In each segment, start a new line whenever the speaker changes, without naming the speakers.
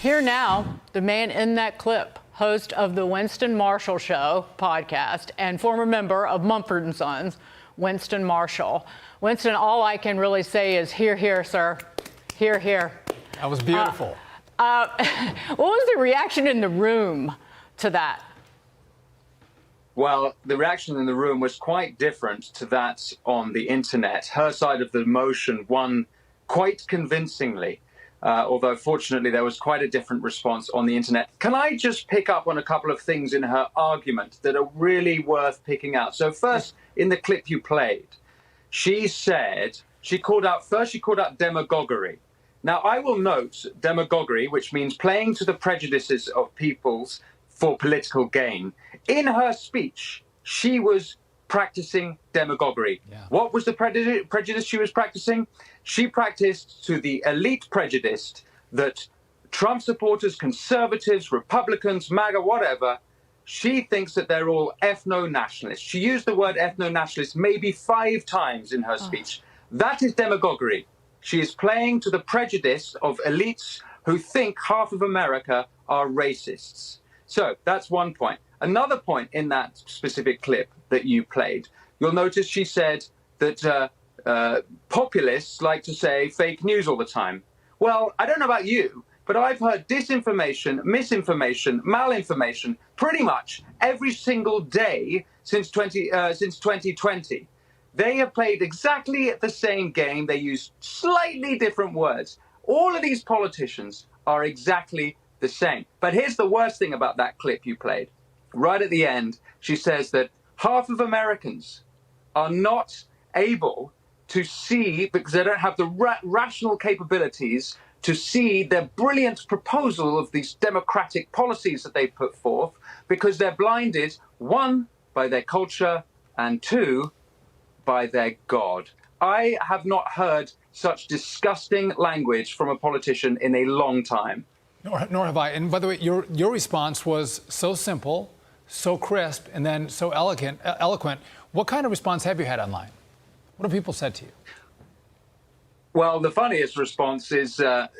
Here now, the man in that clip, host of the Winston Marshall Show podcast and former member of Mumford and Sons, Winston Marshall. Winston, all I can really say is hear, hear, sir. Hear, hear.
That was beautiful.
What was the reaction in the room to that?
Well, the reaction in the room was quite different to that on the internet. Her side of the motion won quite convincingly, although fortunately there was quite a different response on the internet. Can I just pick up on a couple of things in her argument that are really worth picking out? So first, in the clip you played, she called out demagoguery. Now, I will note demagoguery, which means playing to the prejudices of peoples for political gain. In her speech, she was practicing demagoguery. Yeah. What was the prejudice she was practicing? She practiced to the elite prejudice that Trump supporters, conservatives, Republicans, MAGA, whatever, she thinks that they're all ethno-nationalists. She used the word ethno-nationalist maybe 5 times in her speech. That is demagoguery. She is playing to the prejudice of elites who think half of America are racists. So that's one point. Another point in that specific clip that you played, you'll notice she said that populists like to say fake news all the time. Well, I don't know about you, but I've heard disinformation, misinformation, malinformation pretty much every single day since 2020. They have played exactly the same game. They use slightly different words. All of these politicians are exactly the same. But here's the worst thing about that clip you played. Right at the end, she says that half of Americans are not able to see, because they don't have the rational capabilities to see their brilliant proposal of these democratic policies that they put forth, because they're blinded, 1, by their culture, and 2, by their God. I have not heard such disgusting language from a politician in a long time.
Nor have I. And by the way, your response was so simple, so crisp, and then so eloquent. What kind of response have you had online? What have people said to you?
Well, the funniest response is that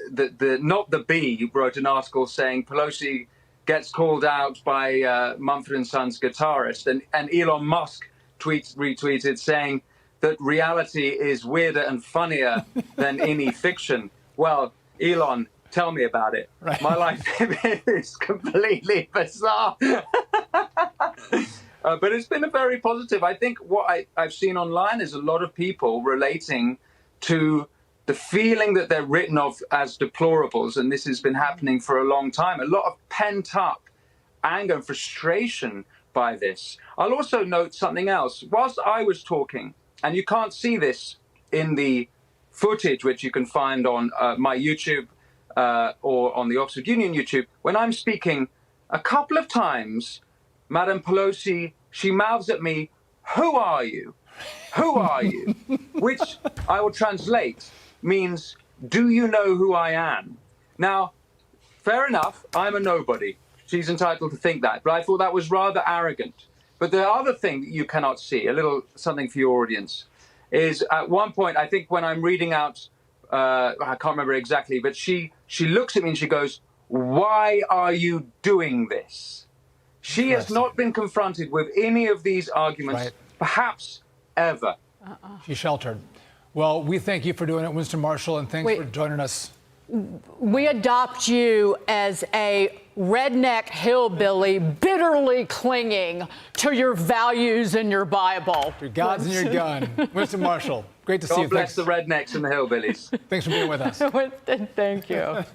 Not the Bee wrote an article saying Pelosi gets called out by Mumford and Sons guitarist, and Elon Musk retweeted saying that reality is weirder and funnier than any fiction. Well, Elon, tell me about it. Right. My life is completely bizarre. But it's been a very positive. I think what I've seen online is a lot of people relating to the feeling that they're written off as deplorables, and this has been happening for a long time. A lot of pent-up anger and frustration by this. I'll also note something else. Whilst I was talking, and you can't see this in the footage, which you can find on my YouTube or on the Oxford Union YouTube, when I'm speaking, a couple of times, Madam Pelosi, she mouths at me, "Who are you? Who are you?" Which I will translate means, "Do you know who I am?" Now, fair enough, I'm a nobody. She's entitled to think that, but I thought that was rather arrogant. But the other thing that you cannot see, a little something for your audience, is at one point, I think when I'm reading out, I can't remember exactly, but she looks at me and she goes, "Why are you doing this?" She has not been confronted with any of these arguments, perhaps ever.
She's sheltered. Well, we thank you for doing it, Winston Marshall, and thanks for joining us.
We adopt you as a redneck hillbilly bitterly clinging to your values and your Bible.
Your God's and your gun. Winston Marshall, great to see you.
God bless the rednecks and the hillbillies.
Thanks for being with us.
Winston, thank you.